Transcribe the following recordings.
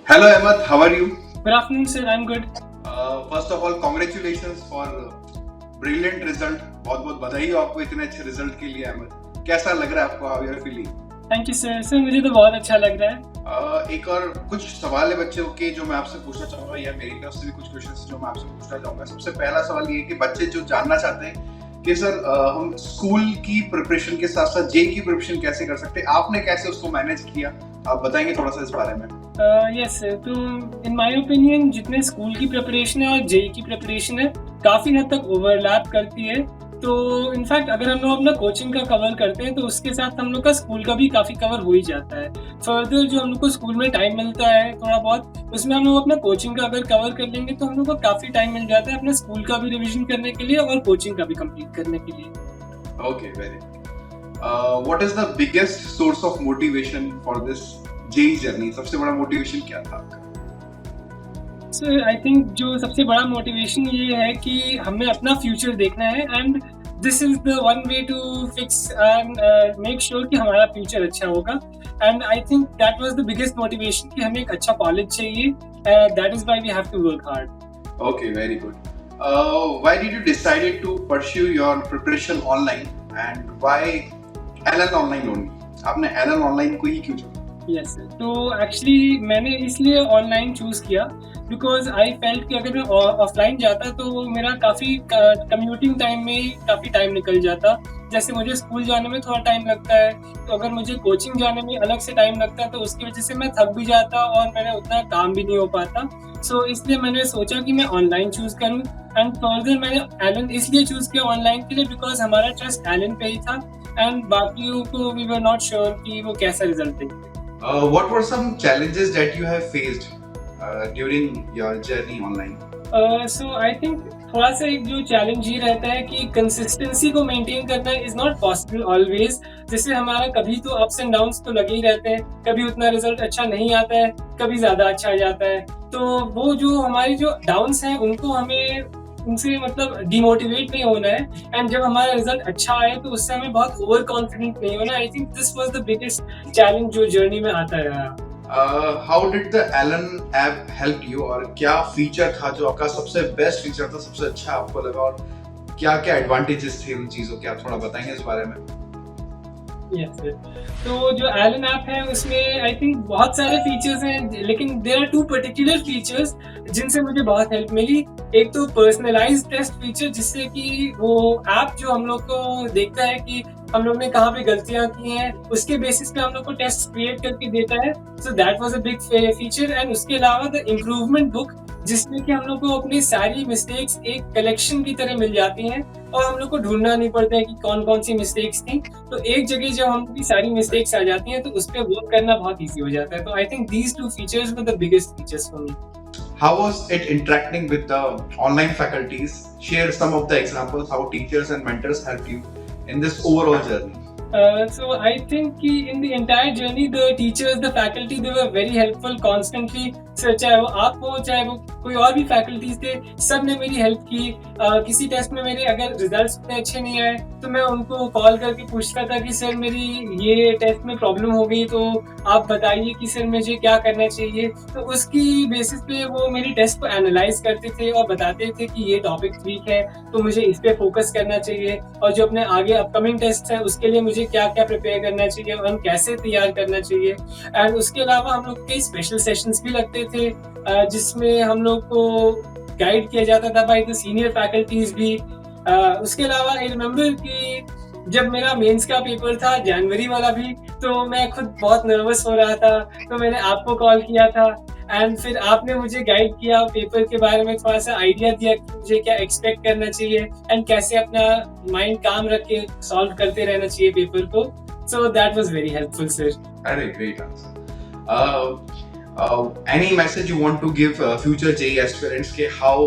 Hello Ahmed, how are you? Good afternoon, sir. I'm good. First of all, congratulations for brilliant result. बहुत बहुत बधाई हो आपको इतने अच्छे रिजल्ट के लिए अहमद. कैसा लग रहा है आपको? How you are feeling? Thank you sir. Sir मुझे तो बहुत अच्छा लग रहा है. एक और कुछ सवाल है बच्चों के जो मैं आपसे पूछना चाहूंगा या मेरी तरफ से भी कुछ क्वेश्चंस जो मैं आपसे पूछना चाहूंगा. सबसे पहला सवाल ये है कि बच्चे जो जानना चाहते हैं कि सर हम स्कूल की प्रिपरेशन के साथ साथ जेई की प्रिपरेशन कैसे कर सकते हैं, आपने कैसे उसको मैनेज किया, आप बताएंगे थोड़ा सा इस बारे में. Yes sir. तो इन माय ओपिनियन जितने स्कूल की प्रिपरेशन है और जेई की प्रिपरेशन है काफ़ी हद तक ओवरलैप करती है. तो इनफैक्ट अगर हम लोग अपना कोचिंग का कवर करते हैं तो उसके साथ हम लोग का स्कूल का भी काफ़ी कवर हो ही जाता है. फर्दर जो हम लोग को स्कूल में टाइम मिलता है थोड़ा बहुत, उसमें हम लोग अपना कोचिंग का अगर कवर कर लेंगे तो हम लोग को काफ़ी टाइम मिल जाता है अपने स्कूल का भी रिविजन करने के लिए और कोचिंग का भी कंप्लीट करने के लिए. Okay, very. What is the biggest source of motivation for this JEE journey? सबसे बड़ा मोटिवेशन क्या था आपका? सर आई थिंक जो सबसे बड़ा मोटिवेशन ये है कि हमें अपना फ्यूचर देखना है and this is the one way to fix and make sure कि हमारा फ्यूचर अच्छा होगा. And I think that was the biggest motivation कि हमें एक अच्छा कॉलेज चाहिए. That is why we have to work hard. Okay, very good. Why did you decided to pursue your preparation online and why Allen Online only? आपने Allen Online को ही क्यों चुना? Yes sir. तो एक्चुअली मैंने इसलिए online choose किया because I felt कि अगर मैं ऑफलाइन जाता तो मेरा काफ़ी कम्यूटिंग टाइम में काफ़ी टाइम निकल जाता. जैसे मुझे स्कूल जाने में थोड़ा टाइम लगता है तो अगर मुझे कोचिंग जाने में अलग से टाइम लगता तो उसकी वजह से मैं थक भी जाता और मेरा उतना काम भी नहीं हो पाता. सो इसलिए मैंने सोचा कि मैं ऑनलाइन चूज़ करूँ. एंड फर्दर मैंने एलन इसलिए चूज़ किया ऑनलाइन के लिए बिकॉज हमारा ट्रस्ट एलन पे ही था एंड बाकियों को वी वर नॉट श्योर कि वो कैसा रिजल्ट देंगे. What were some challenges that you have faced during your journey online? So I think थोड़ा सा एक जो चैलेंज ये रहता है कि कंसिस्टेंसी को मेंटेन करना इज नॉट पॉसिबल ऑलवेज. जैसे हमारा कभी तो अप्स एंड डाउन्स तो लगे ही रहते हैं, कभी उतना रिजल्ट अच्छा नहीं आता है, कभी ज़्यादा अच्छा आ जाता है. तो वो जो हमारे जो डाउन्स हैं उनको हमें उनसे मतलब डिमोटिवेट नहीं होना है. एंड जब हमारा रिजल्ट अच्छा आए तो उससे हमें बहुत ओवर कॉन्फिडेंट नहीं होना. I think this was the biggest challenge जो जर्नी में आता रहा. How did the Allen app help you और क्या फीचर था जो आपका सबसे बेस्ट फीचर था, सबसे अच्छा आपको लगा और क्या क्या एडवांटेजेस थे उन चीजों के, आप थोड़ा बताएंगे इस बारे में? Yes sir. तो जो एलन ऐप है उसमें आई थिंक बहुत सारे फीचर्स हैं लेकिन there are two particular features जिनसे मुझे बहुत हेल्प मिली. एक तो पर्सनलाइज्ड टेस्ट फीचर जिससे कि वो ऐप जो हम लोग को देखता है कि हम लोग ने कहाँ पे गलतियाँ की हैं उसके बेसिस पे हम लोग को टेस्ट क्रिएट करके देता है. So that was a big feature. And उसके अलावा द इम्प्रूवमेंट बुक जिसमें कि हम लोग को अपनी सारी मिस्टेक्स एक कलेक्शन की तरह मिल जाती हैं और हम लोग को ढूंढना नहीं पड़ता है कि कौन कौन सी मिस्टेक्स थी. तो एक जगह जब हमकी सारी मिस्टेक्स आ जाती हैं तो उस पे वर्क करना बहुत ईजी हो जाता है. तो I think these two features were the biggest features for me. How was it interacting with the online faculties? Share some of the examples how teachers and mentors helped you in this overall journey. So I think कि in the entire journey the teachers, the faculty, they were very helpful constantly. So चाहे वो आप हो चाहे वो कोई और भी फैकल्टीज थे, सब ने मेरी हेल्प की. किसी टेस्ट में मेरे अगर रिजल्ट्स इतने अच्छे नहीं आए तो मैं उनको कॉल करके पूछता था कि सर मेरी ये टेस्ट में प्रॉब्लम हो गई तो आप बताइए कि सर मुझे क्या करना चाहिए. तो उसकी बेसिस पे वो मेरी टेस्ट को एनालाइज करते थे और बताते थे कि ये टॉपिक वीक है तो मुझे इस पे फोकस करना चाहिए और जो अपने आगे अपकमिंग टेस्ट है उसके लिए मुझे क्या क्या प्रिपेयर करना चाहिए और हम कैसे तैयार करना चाहिए. एंड उसके अलावा हम लोग कई स्पेशल सेशंस भी लगते थे जिसमें हम लोग को गाइड किया जाता था बाय द सीनियर फैकल्टीज भी. उसके अलावा आई रिमेम्बर कि जब मेरा मेंस का पेपर था जनवरी वाला भी तो मैं खुद बहुत नर्वस हो रहा था तो मैंने आपको कॉल किया था एंड फिर आपने मुझे गाइड किया पेपर के बारे में, थोड़ा सा आइडिया दिया कि मुझे क्या एक्सपेक्ट करना चाहिए एंड कैसे अपना माइंड काम रख के सॉल्व करते रहना चाहिए पेपर को. So that was very helpful sir. Very great answer. Any message you want to give future JEE aspirants के how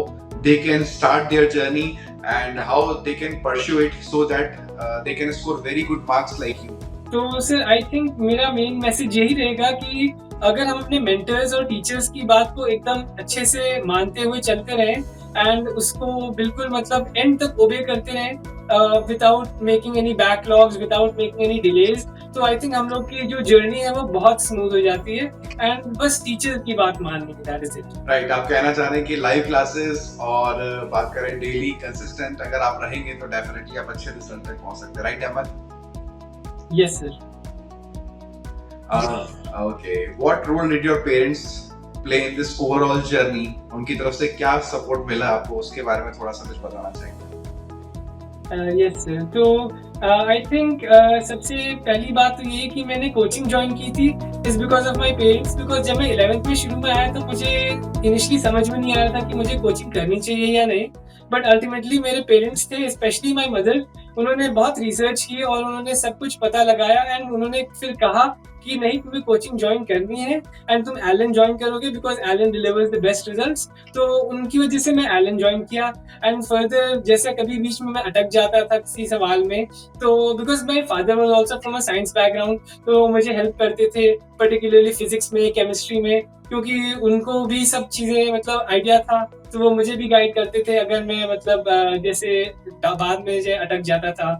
they can start their journey and how they can pursue it so that they can score very good marks like you? तो sir I think मेरा main message यही रहेगा कि अगर हम अपने mentors और टीचर्स की बात को एकदम अच्छे से मानते हुए चलते रहें एंड उसको बिल्कुल मतलब एंड तक ओबे करते रहें without making any backlogs, without making any delays, तो आई थिंक हम लोग की जो जर्नी है वो बहुत स्मूथ हो जाती है एंड बस टीचर की बात माननी है, दैट इज इट। राइट, आप कहना चाह रहे हैं कि लाइव क्लासेस और बात करें डेली कंसिस्टेंट अगर आप रहेंगे तो डेफिनेटली आप अच्छे रिजल्ट तक पहुंच सकते हैं, right Ahmad? Yes sir. Okay, what role did your parents play in this overall journey? उनकी तरफ से क्या सपोर्ट मिला आपको, उसके बारे में थोड़ा सा कुछ बताना चाहिए। यस सर, तो आई थिंक सबसे पहली बात तो ये है कि मैंने कोचिंग ज्वाइन की थी is because of my parents, because जब मैं 11th में शुरू में आया तो मुझे इनिशियली समझ में नहीं आ रहा था कि मुझे कोचिंग करनी चाहिए या नहीं, बट अल्टीमेटली मेरे पेरेंट्स थे, स्पेशली माय मदर, उन्होंने बहुत रिसर्च की और उन्होंने सब कुछ पता लगाया एंड उन्होंने फिर कहा कि नहीं, तुम्हें कोचिंग ज्वाइन करनी है एंड तुम एलन ज्वाइन करोगे because Allen delivers the best results. तो उनकी वजह से मैं एलन ज्वाइन किया एंड फर्दर जैसे कभी बीच में मैं अटक जाता था किसी सवाल में, तो because my father was also from a science background, तो मुझे हेल्प करते थे पर्टिकुलरली फिजिक्स में, केमिस्ट्री में, क्योंकि उनको भी सब चीज़ें मतलब आइडिया था, तो वो मुझे भी गाइड करते थे अगर मैं मतलब जैसे बाद में जो अटक जाता था।